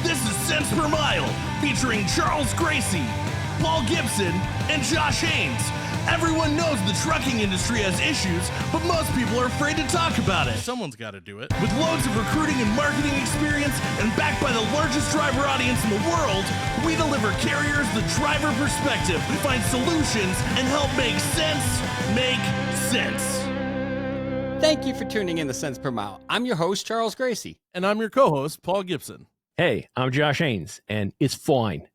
This is Cents Per Mile, featuring Charles Gracie, Paul Gibson, and Josh Haynes. Everyone knows the trucking industry has issues, but most people are afraid to talk about it. Someone's got to do it. With loads of recruiting and marketing experience and backed by the largest driver audience in the world, we deliver carriers the driver perspective, find solutions, and help make sense make sense. Thank you for tuning in to Cents Per Mile. I'm your host, Charles Gracie. And I'm your co-host, Paul Gibson. Hey, I'm Josh Haynes, and it's fine.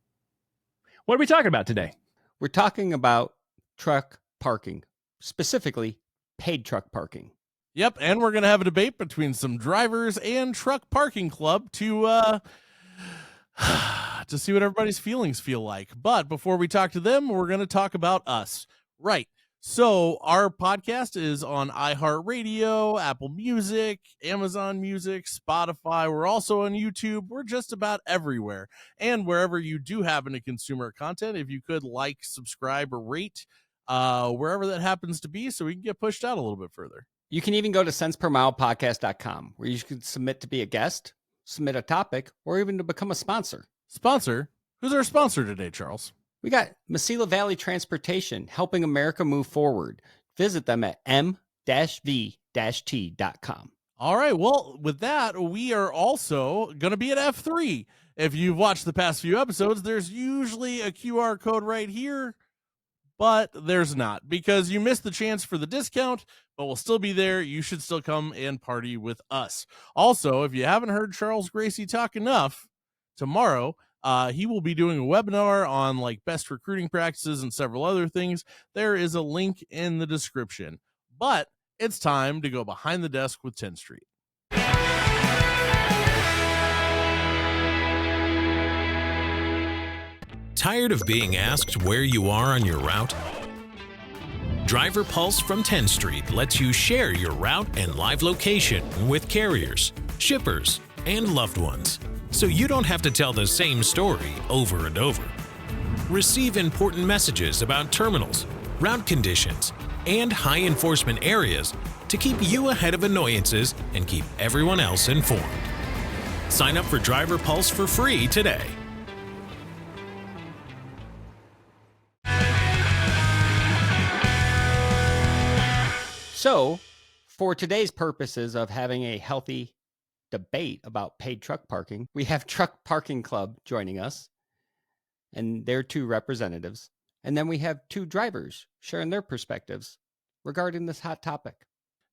What are we talking about today? We're talking about truck parking, specifically paid truck parking. Yep, and we're going to have a debate between some drivers and truck parking club to see what everybody's feelings feel like. But before we talk to them, we're going to talk about us. Right. So our podcast is on iHeartRadio, Apple Music, Amazon Music, Spotify. We're also on YouTube. We're just about everywhere. And wherever you do happen to consume our content, if you could like, subscribe, or rate wherever that happens to be so we can get pushed out a little bit further. You can even go to centspermilepodcast.com where you can submit to be a guest, submit a topic, or even to become a sponsor. Sponsor? Who's our sponsor today, Charles? We got Mesilla Valley Transportation, helping America move forward. Visit them at m-v-t.com. All right. Well, with that, we are also going to be at F3. If you've watched the past few episodes, there's usually a QR code right here, but there's not because you missed the chance for the discount, but we'll still be there. You should still come and party with us. Also, if you haven't heard Charles Gracie talk enough, tomorrow, he will be doing a webinar on like best recruiting practices and several other things. There is a link in the description, but it's time to go behind the desk with 10th Street. Tired of being asked where you are on your route? Driver Pulse from 10th Street lets you share your route and live location with carriers, shippers, and loved ones, so you don't have to tell the same story over and over. Receive important messages about terminals, route conditions, and high enforcement areas to keep you ahead of annoyances and keep everyone else informed. Sign up for Driver Pulse for free today. So, for today's purposes of having a healthy debate about paid truck parking, we have Truck Parking Club joining us, and their two representatives. And then we have two drivers sharing their perspectives regarding this hot topic.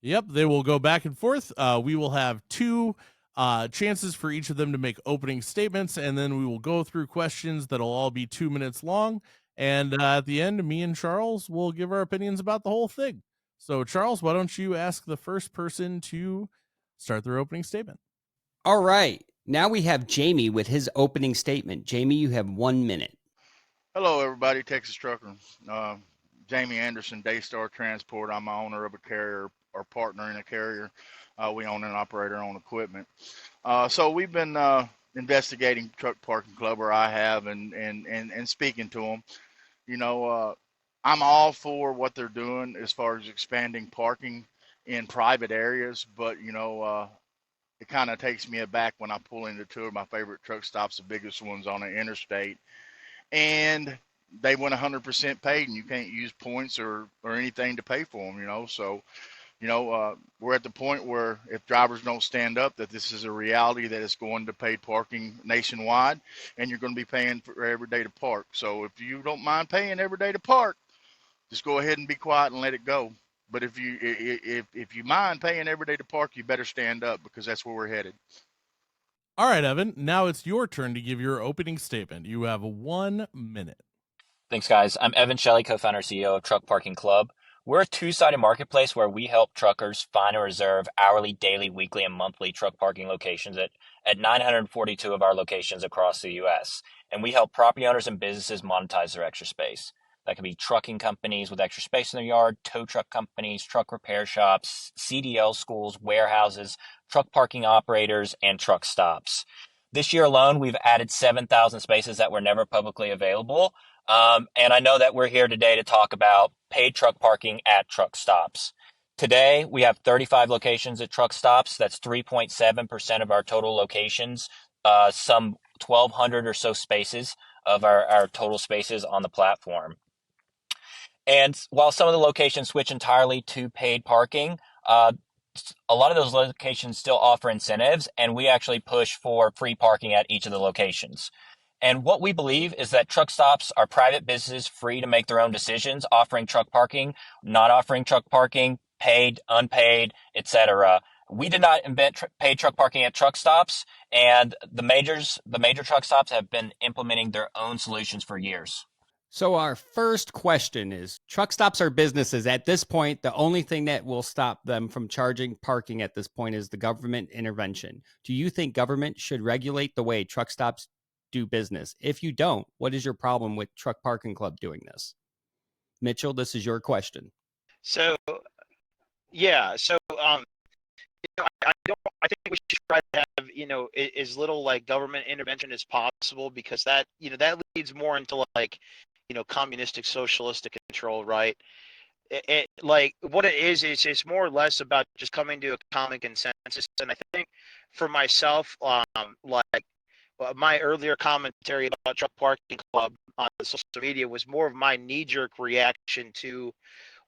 Yep, they will go back and forth. We will have two chances for each of them to make opening statements, and then we will go through questions that'll all be 2 minutes long. And at the end, me and Charles will give our opinions about the whole thing. So, Charles, why don't you ask the first person to start their opening statement? All right. Now we have Jamie with his opening statement. Jamie, you have 1 minute. Hello, everybody. Texas Trucker. Jamie Anderson, Daystar Transport. I'm the owner of a carrier or partner in a carrier. We own and operate our own equipment. So we've been investigating Truck Parking Club, or I have, and speaking to them. You know, I'm all for what they're doing as far as expanding parking in private areas, but, you know, it kind of takes me aback when I pull into two of my favorite truck stops, the biggest ones on the interstate, and they went 100% paid, and you can't use points or anything to pay for them, you know. So, you know, we're at the point where if drivers don't stand up, that this is a reality that it's going to paid parking nationwide, and you're going to be paying for every day to park. So if you don't mind paying every day to park, just go ahead and be quiet and let it go. But if you mind paying every day to park, you better stand up, because that's where we're headed. All right, Evan, now it's your turn to give your opening statement. You have 1 minute. Thanks, guys. I'm Evan Shelley, co-founder and CEO of Truck Parking Club. We're a two-sided marketplace where we help truckers find and reserve hourly, daily, weekly, and monthly truck parking locations at 942 of our locations across the U.S. And we help property owners and businesses monetize their extra space. That could be trucking companies with extra space in their yard, tow truck companies, truck repair shops, CDL schools, warehouses, truck parking operators, and truck stops. This year alone, we've added 7,000 spaces that were never publicly available. And I know that we're here today to talk about paid truck parking at truck stops. Today, we have 35 locations at truck stops. That's 3.7% of our total locations. some 1,200 or so spaces of our total spaces on the platform. And while some of the locations switch entirely to paid parking, a lot of those locations still offer incentives, and we actually push for free parking at each of the locations. And what we believe is that truck stops are private businesses free to make their own decisions, offering truck parking, not offering truck parking, paid, unpaid, etc. We did not invent paid truck parking at truck stops, and the major truck stops have been implementing their own solutions for years. So our first question is, truck stops are businesses. At this point, the only thing that will stop them from charging parking at this point is the government intervention. Do you think government should regulate the way truck stops do business? If you don't, what is your problem with Truck Parking Club doing this? Mitchell, this is your question. So, yeah. So, I think we should try to have, as little like government intervention as possible, because that leads more into like, communistic, socialistic control, right? Like what it is it's more or less about just coming to a common consensus. And I think for myself, like my earlier commentary about Truck Parking Club on social media was more of my knee-jerk reaction to,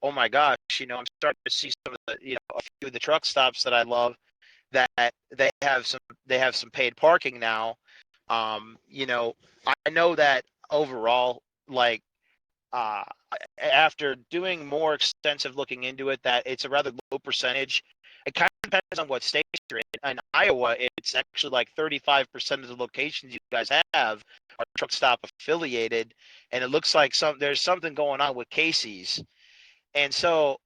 oh my gosh, I'm starting to see some of the, a few of the truck stops that I love that they have some paid parking now. I know that overall, like, after doing more extensive looking into it, that it's a rather low percentage. It kind of depends on what state you're in. In Iowa, it's actually like 35% of the locations you guys have are truck stop affiliated, and it looks like there's something going on with Casey's. And so,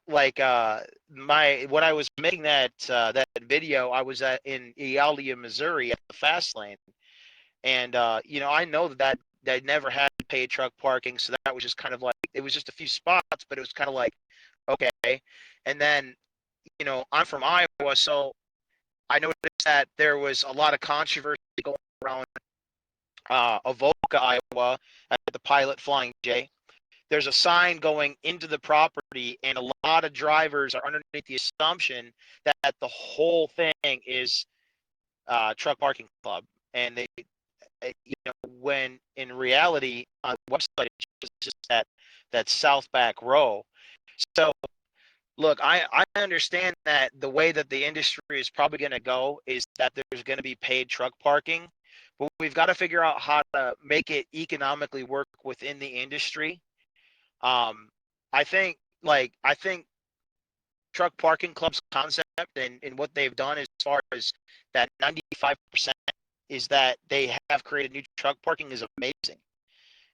like, when I was making that video, I was in Ealia, Missouri, at the fast lane, and I know that never had paid truck parking, so that was just kind of like, it was just a few spots, but it was kind of like, okay. And then, I'm from Iowa, so I noticed that there was a lot of controversy going around Avoca, Iowa, at the Pilot Flying J. There's a sign going into the property, and a lot of drivers are underneath the assumption that the whole thing is Truck Parking Club, and they, when in reality on the website it's just that south back row. So look, I understand that the way that the industry is probably going to go is that there's going to be paid truck parking, but we've got to figure out how to make it economically work within the industry. I think Truck Parking Club's concept and what they've done as far as that 95% is that they have created new truck parking is amazing.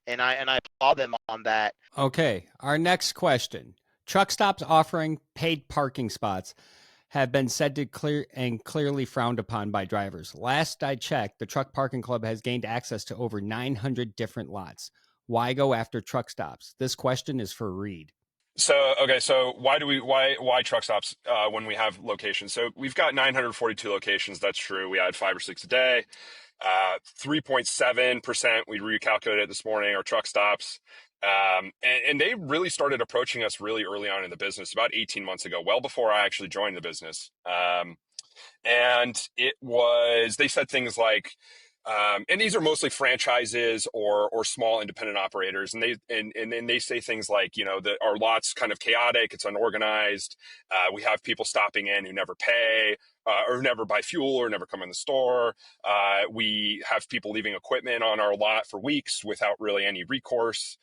And I applaud them on that. Okay, our next question. Truck stops offering paid parking spots have been said to clearly frowned upon by drivers. Last I checked, the Truck Parking Club has gained access to over 900 different lots. Why go after truck stops? This question is for Reed. So why truck stops when we have locations? So we've got 942 locations. That's true. We had 5 or 6 a day. 3.7%. We recalculated it this morning. Our truck stops. And they really started approaching us really early on in the business, about 18 months ago, well before I actually joined the business. And they said things like, and these are mostly franchises or small independent operators, and then they say things like, that our lot's kind of chaotic, it's unorganized. We have people stopping in who never pay, or never buy fuel, or never come in the store. We have people leaving equipment on our lot for weeks without really any recourse,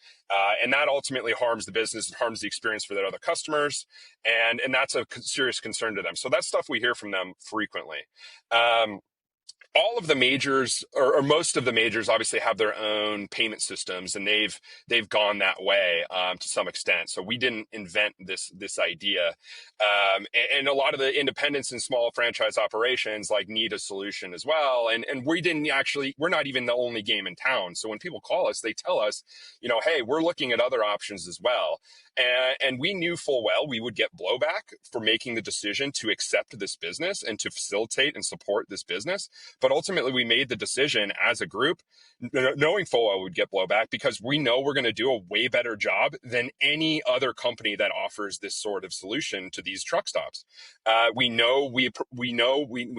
and that ultimately harms the business and harms the experience for their other customers, and that's a serious concern to them. So that's stuff we hear from them frequently. All of the majors, or most of the majors, obviously have their own payment systems, and they've gone that way to some extent. So we didn't invent this idea, and a lot of the independents and small franchise operations need a solution as well. And we're not even the only game in town. So when people call us, they tell us, hey, we're looking at other options as well. And we knew full well we would get blowback for making the decision to accept this business and to facilitate and support this business. But ultimately, we made the decision as a group, knowing full well we'd get blowback, because we know we're going to do a way better job than any other company that offers this sort of solution to these truck stops. We know we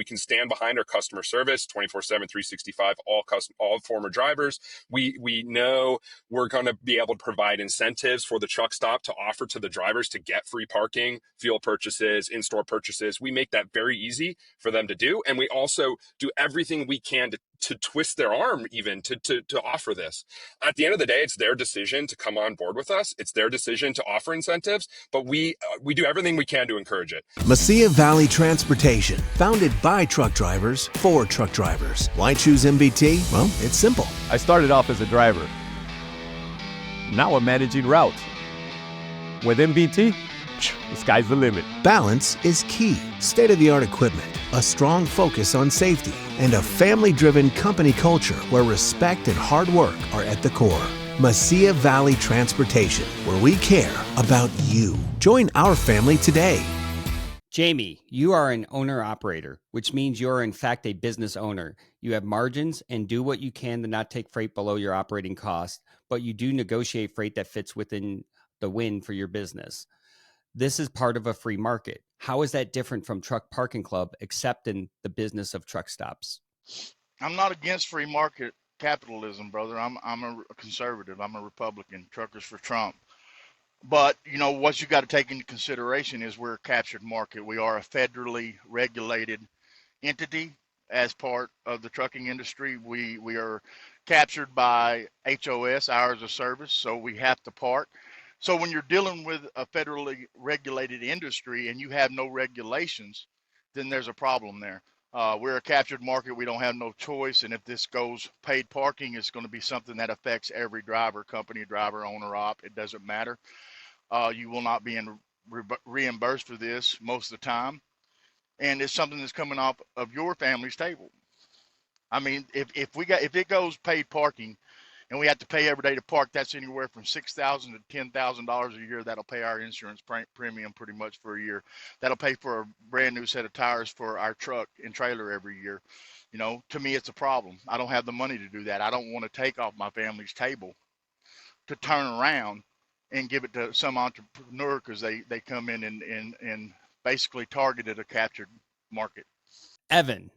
can stand behind our customer service 24/7, 365, all former drivers. We know we're going to be able to provide incentives for the truck stop to offer to the drivers to get free parking, fuel purchases, in-store purchases. We make that very easy for them to do. And we also do everything we can to twist their arm even to offer this. At the end of the day, it's their decision to come on board with us. It's their decision to offer incentives, but we do everything we can to encourage it. Mesilla Valley Transportation, founded by truck drivers for truck drivers. Why choose MVT? Well, it's simple. I started off as a driver. Now I'm managing routes. With MVT, the sky's the limit. Balance is key. State-of-the-art equipment, a strong focus on safety, and a family-driven company culture where respect and hard work are at the core. Mesilla Valley Transportation, where we care about you. Join our family today. Jamie, you are an owner-operator, which means you're in fact a business owner. You have margins and do what you can to not take freight below your operating cost, but you do negotiate freight that fits within the win for your business. This is part of a free market. How is that different from Truck Parking Club, except in the business of truck stops? I'm not against free market capitalism, brother. I'm a conservative. I'm a Republican. Truckers for Trump. But, you know, what you got to take into consideration is we're a captured market. We are a federally regulated entity as part of the trucking industry. We are captured by HOS, hours of service, so we have to park. So when you're dealing with a federally regulated industry and you have no regulations, then there's a problem there. We're a captured market. We don't have no choice. And if this goes paid parking, it's going to be something that affects every driver, company driver, owner op. It doesn't matter. You will not be reimbursed for this most of the time. And it's something that's coming off of your family's table. I mean, if it goes paid parking and we have to pay every day to park, that's anywhere from $6,000 to $10,000 a year. That'll pay our insurance premium pretty much for a year. That'll pay for a brand new set of tires for our truck and trailer every year. You know, to me, it's a problem. I don't have the money to do that. I don't want to take off my family's table to turn around and give it to some entrepreneur because they come in and basically targeted a captured market. Evan,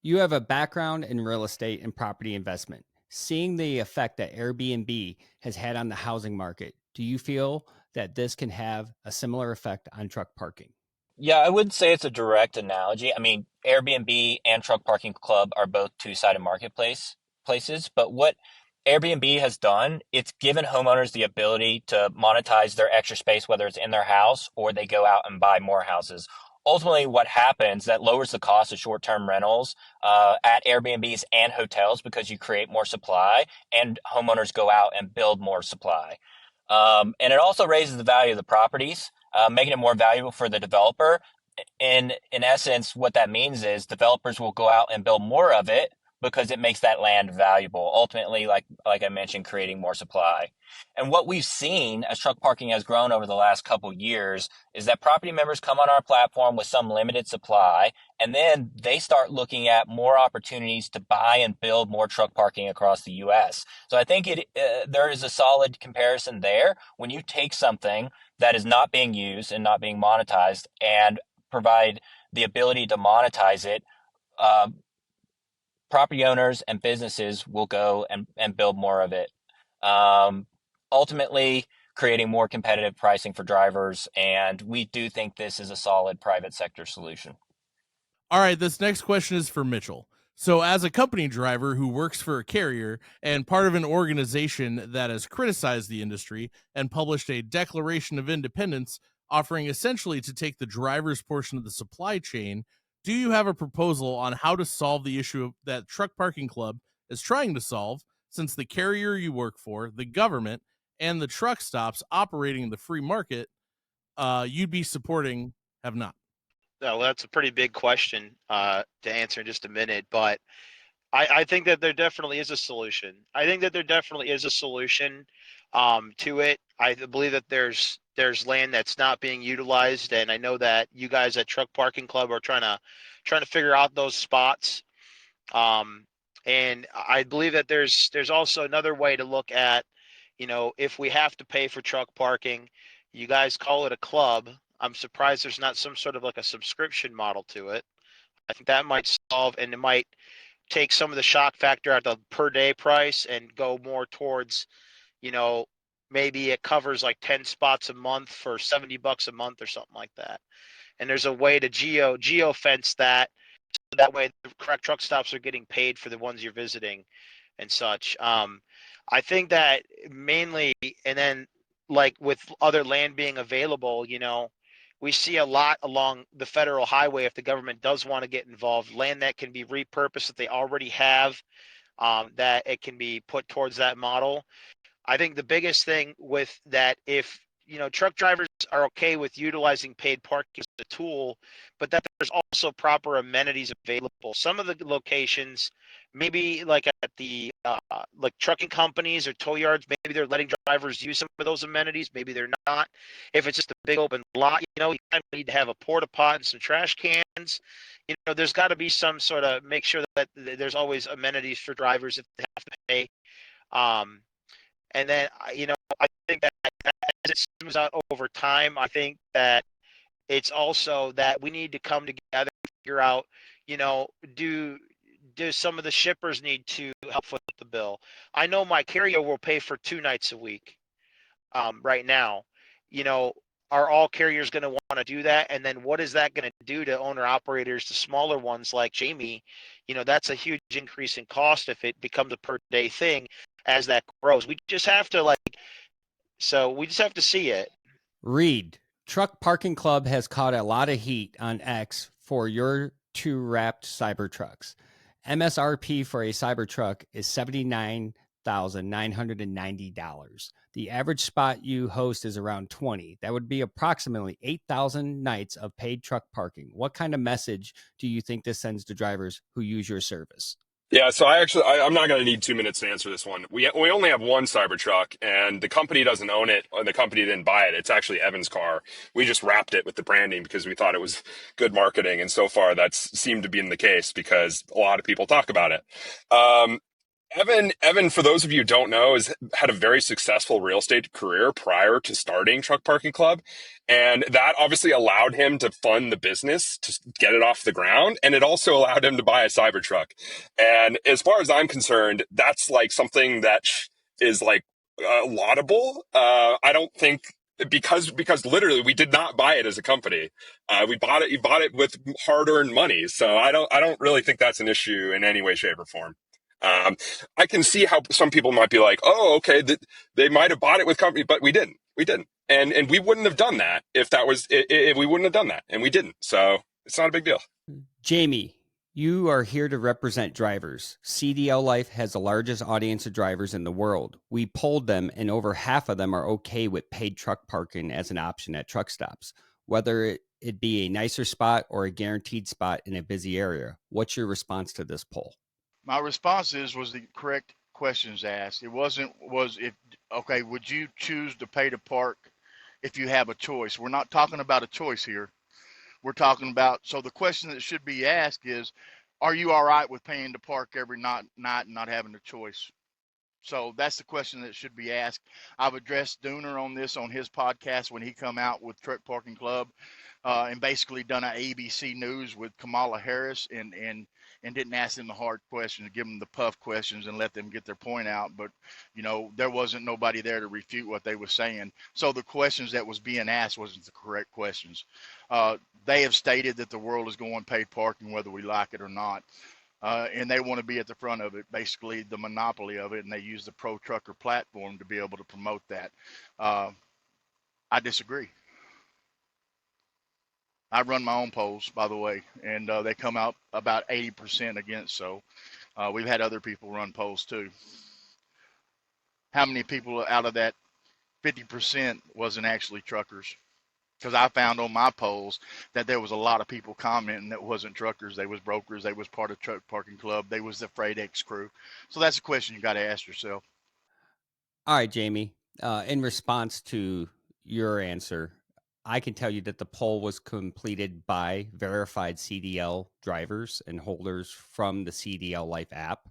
you have a background in real estate and property investment. Seeing the effect that Airbnb has had on the housing market, do you feel that this can have a similar effect on truck parking? Yeah, I wouldn't say it's a direct analogy. I mean, Airbnb and Truck Parking Club are both two-sided places, but what Airbnb has done, it's given homeowners the ability to monetize their extra space, whether it's in their house or they go out and buy more houses. Ultimately, what happens, that lowers the cost of short-term rentals at Airbnbs and hotels because you create more supply and homeowners go out and build more supply. And it also raises the value of the properties, making it more valuable for the developer. In essence, what that means is developers will go out and build more of it because it makes that land valuable. Ultimately, like I mentioned, creating more supply. And what we've seen as truck parking has grown over the last couple years is that property members come on our platform with some limited supply, and then they start looking at more opportunities to buy and build more truck parking across the U.S. So I think there is a solid comparison there. When you take something that is not being used and not being monetized and provide the ability to monetize it, property owners and businesses will go and build more of it. Ultimately, creating more competitive pricing for drivers. And we do think this is a solid private sector solution. All right, this next question is for Mitchell. So as a company driver who works for a carrier and part of an organization that has criticized the industry and published a Declaration of Independence offering essentially to take the driver's portion of the supply chain, do you have a proposal on how to solve the issue that Truck Parking Club is trying to solve, since the carrier you work for, the government, and the truck stops operating in the free market you'd be supporting have not? Well, that's a pretty big question to answer in just a minute, but I think that there definitely is a solution. I think that there definitely is a solution to it. I believe that there's land that's not being utilized, and I know that you guys at Truck Parking Club are trying to figure out those spots. And I believe that there's also another way to look at, if we have to pay for truck parking, you guys call it a club. I'm surprised there's not some sort of like a subscription model to it. I think that might solve, and it might take some of the shock factor out of the per day price and go more towards, you know, maybe it covers like 10 spots a month for $70 a month or something like that. And there's a way to geo fence that, so that way the correct truck stops are getting paid for the ones you're visiting and such. I think that mainly, and then like with other land being available, we see a lot along the federal highway. If the government does want to get involved, land that can be repurposed that they already have, that it can be put towards that model. I think the biggest thing with that, if truck drivers are okay with utilizing paid parking as a tool, but that there's also proper amenities available. Some of the locations, maybe like at the like trucking companies or tow yards, maybe they're letting drivers use some of those amenities. Maybe they're not. If it's just a big open lot, you kind of need to have a porta pot and some trash cans. There's got to be some sort of make sure that there's always amenities for drivers if they have to pay. And then, I think that as it smooths out over time, I think that it's also that we need to come together and figure out, do some of the shippers need to help foot the bill? I know my carrier will pay for 2 nights a week. Right now, are all carriers going to want to do that? And then what is that going to do to owner operators, the smaller ones like Jamie? That's a huge increase in cost if it becomes a per day thing as that grows. We just have to see it. Reed, Truck Parking Club has caught a lot of heat on X for your 2 wrapped Cybertrucks. MSRP for a Cybertruck is $79,990. The average spot you host is around 20. That would be approximately 8,000 nights of paid truck parking. What kind of message do you think this sends to drivers who use your service? Yeah, so I'm not going to need 2 minutes to answer this one. We only have one Cybertruck, and the company doesn't own it, or the company didn't buy it. It's actually Evan's car. We just wrapped it with the branding because we thought it was good marketing, and so far that's seemed to be in the case because a lot of people talk about it. Evan, for those of you who don't know, has had a very successful real estate career prior to starting Truck Parking Club. And that obviously allowed him to fund the business to get it off the ground. And it also allowed him to buy a Cybertruck. And as far as I'm concerned, that's like something that is like laudable. I don't think because literally we did not buy it as a company. We bought it with hard-earned money. So I don't really think that's an issue in any way, shape, or form. I can see how some people might be like, oh, okay, they might have bought it with company, but we didn't. And we wouldn't have done that if we wouldn't have done that, and we didn't. So it's not a big deal. Jamie, you are here to represent drivers. CDL Life has the largest audience of drivers in the world. We polled them, and over half of them are okay with paid truck parking as an option at truck stops, whether it be a nicer spot or a guaranteed spot in a busy area. What's your response to this poll? My response was the correct questions asked. It wasn't, okay, would you choose to pay to park if you have a choice? We're not talking about a choice here. We're talking about, so the question that should be asked is, are you all right with paying to park every night and not having a choice? So that's the question that should be asked. I've addressed Dooner on this on his podcast when he come out with Truck Parking Club, and basically done an ABC News with Kamala Harris and didn't ask them the hard questions, give them the puff questions and let them get their point out. But, there wasn't nobody there to refute what they were saying. So the questions that was being asked wasn't the correct questions. They have stated that the world is going paid parking, whether we like it or not. And they want to be at the front of it, basically the monopoly of it. And they use the pro trucker platform to be able to promote that. I disagree. I run my own polls, by the way, and they come out about 80% against. So we've had other people run polls too. How many people out of that 50% wasn't actually truckers? Because I found on my polls that there was a lot of people commenting that wasn't truckers. They was brokers. They was part of Truck Parking Club. They was the FreightX crew. So that's a question you got to ask yourself. All right, Jamie, in response to your answer, I can tell you that the poll was completed by verified CDL drivers and holders from the CDL Life app,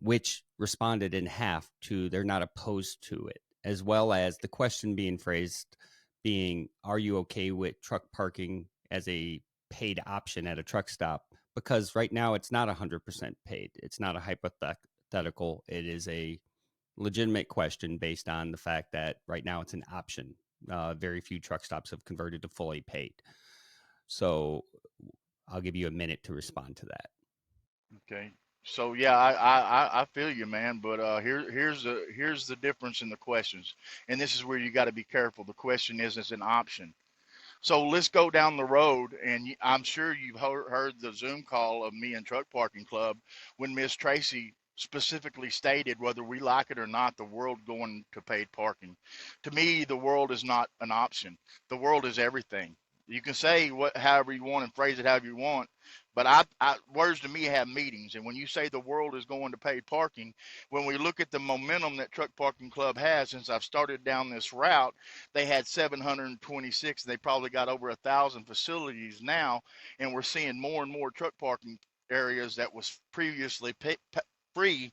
which responded in half to they're not opposed to it, as well as the question being phrased being, are you okay with truck parking as a paid option at a truck stop? Because right now it's not 100% paid. It's not a hypothetical. It is a legitimate question based on the fact that right now it's an option. Very few truck stops have converted to fully paid. So I'll give you a minute to respond to that. Okay. So yeah, I feel you, man. But here's the difference in the questions, and this is where you got to be careful. The question is an option. So let's go down the road, and I'm sure you've heard the Zoom call of me and Truck Parking Club when Miss Tracy specifically stated, whether we like it or not, the world going to paid parking. To me, the world is not an option. The world is everything. You can say however you want and phrase it however you want, but words to me have meanings. And when you say the world is going to paid parking, when we look at the momentum that Truck Parking Club has, since I've started down this route, they had 726. They probably got over 1,000 facilities now, and we're seeing more and more truck parking areas that was previously free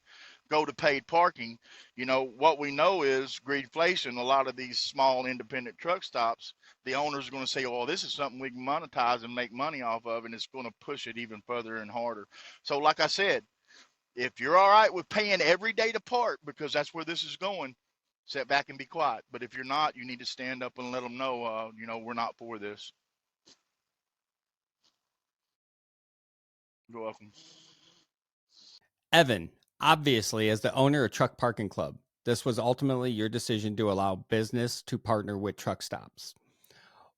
go to paid parking. You know, what we know is greedflation. A lot of these small independent truck stops, the owners are going to say, well, this is something we can monetize and make money off of, and it's going to push it even further and harder. So like I said, if you're all right with paying every day to park, because that's where this is going, sit back and be quiet. But if you're not, you need to stand up and let them know, you know, we're not for this. You're welcome. Evan, obviously, as the owner of Truck Parking Club, this was ultimately your decision to allow business to partner with truck stops.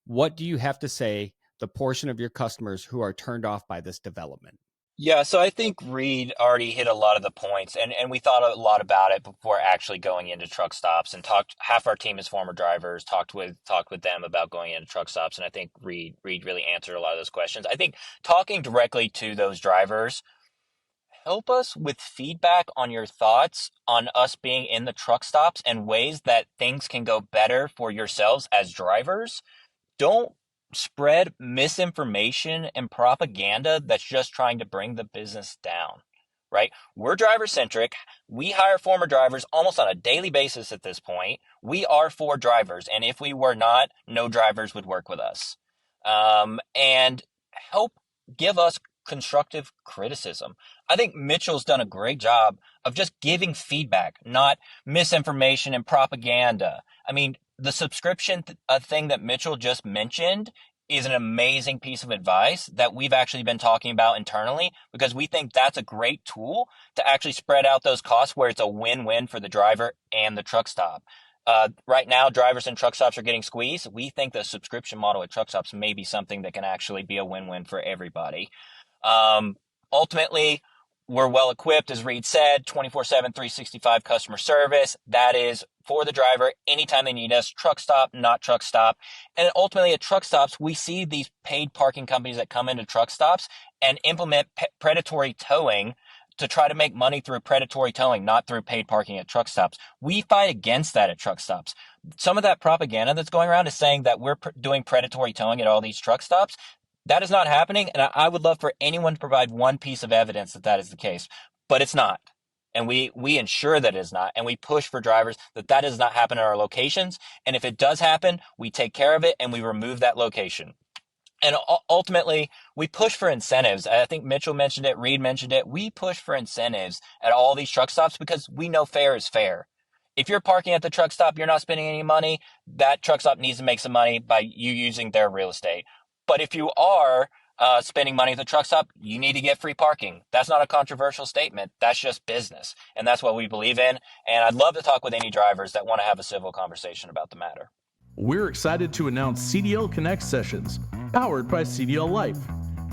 What do you have to say the portion of your customers who are turned off by this development? Yeah, so I think Reed already hit a lot of the points, and we thought a lot about it before actually going into truck stops, and talked. Half our team is former drivers. Talked with them about going into truck stops, and I think Reed really answered a lot of those questions. I think talking directly to those drivers, help us with feedback on your thoughts on us being in the truck stops and ways that things can go better for yourselves as drivers. Don't spread misinformation and propaganda that's just trying to bring the business down, right? We're driver centric. We hire former drivers almost on a daily basis at this point. We are for drivers. And if we were not, no drivers would work with us. And help give us constructive criticism. I think Mitchell's done a great job of just giving feedback, not misinformation and propaganda. I mean, the subscription thing that Mitchell just mentioned is an amazing piece of advice that we've actually been talking about internally, because we think that's a great tool to actually spread out those costs where it's a win-win for the driver and the truck stop. Right now, drivers and truck stops are getting squeezed. We think the subscription model at truck stops may be something that can actually be a win-win for everybody. Ultimately, we're well equipped, as Reed said, 24/7, 365 customer service. That is for the driver anytime they need us, truck stop, not truck stop. And ultimately at truck stops, we see these paid parking companies that come into truck stops and implement predatory towing to try to make money through predatory towing, not through paid parking at truck stops. We fight against that at truck stops. Some of that propaganda that's going around is saying that we're doing predatory towing at all these truck stops. That is not happening, and I would love for anyone to provide one piece of evidence that that is the case, but it's not. And we ensure that it is not, and we push for drivers that does not happen at our locations, and if it does happen, we take care of it, and we remove that location. And ultimately, we push for incentives. I think Mitchell mentioned it, Reed mentioned it. We push for incentives at all these truck stops because we know fair is fair. If you're parking at the truck stop, you're not spending any money, that truck stop needs to make some money by you using their real estate. But if you are spending money at the truck stop, you need to get free parking. That's not a controversial statement. That's just business. And that's what we believe in. And I'd love to talk with any drivers that want to have a civil conversation about the matter. We're excited to announce CDL Connect sessions, powered by CDL Life.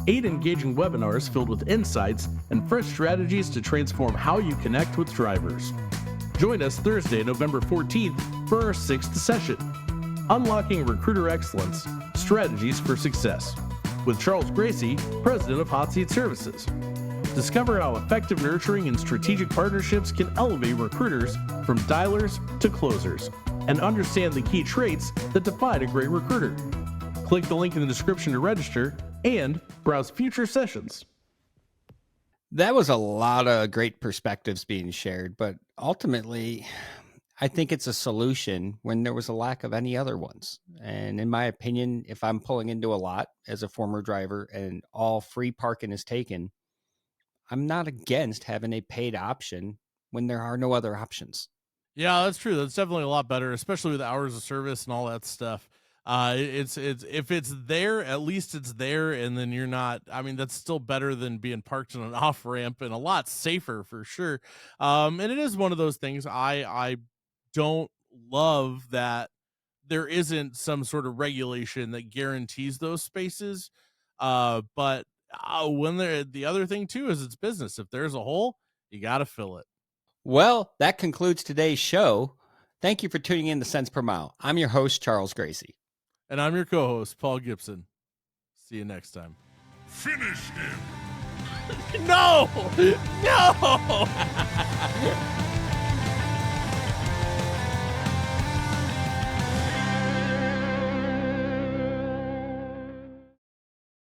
8 engaging webinars filled with insights and fresh strategies to transform how you connect with drivers. Join us Thursday, November 14th for our 6th session, Unlocking Recruiter Excellence, Strategies for Success, with Charles Gracie, President of Hot Seat Services. Discover how effective nurturing and strategic partnerships can elevate recruiters from dialers to closers. and understand the key traits that define a great recruiter. Click the link in the description to register and browse future sessions. That was a lot of great perspectives being shared, but ultimately, I think it's a solution when there was a lack of any other ones. And in my opinion, if I'm pulling into a lot as a former driver and all free parking is taken, I'm not against having a paid option when there are no other options. Yeah, that's true. That's definitely a lot better, especially with hours of service and all that stuff. It's if it's there, at least it's there, and then you're not. I mean, that's still better than being parked on an off ramp, and a lot safer for sure. And it is one of those things. I don't love that there isn't some sort of regulation that guarantees those spaces. But when the other thing too is it's business. If there's a hole, you got to fill it. Well, that concludes today's show. Thank you for tuning in to Cents Per Mile. I'm your host, Charles Gracie. And I'm your co-host, Paul Gibson. See you next time. Finish him! No! No!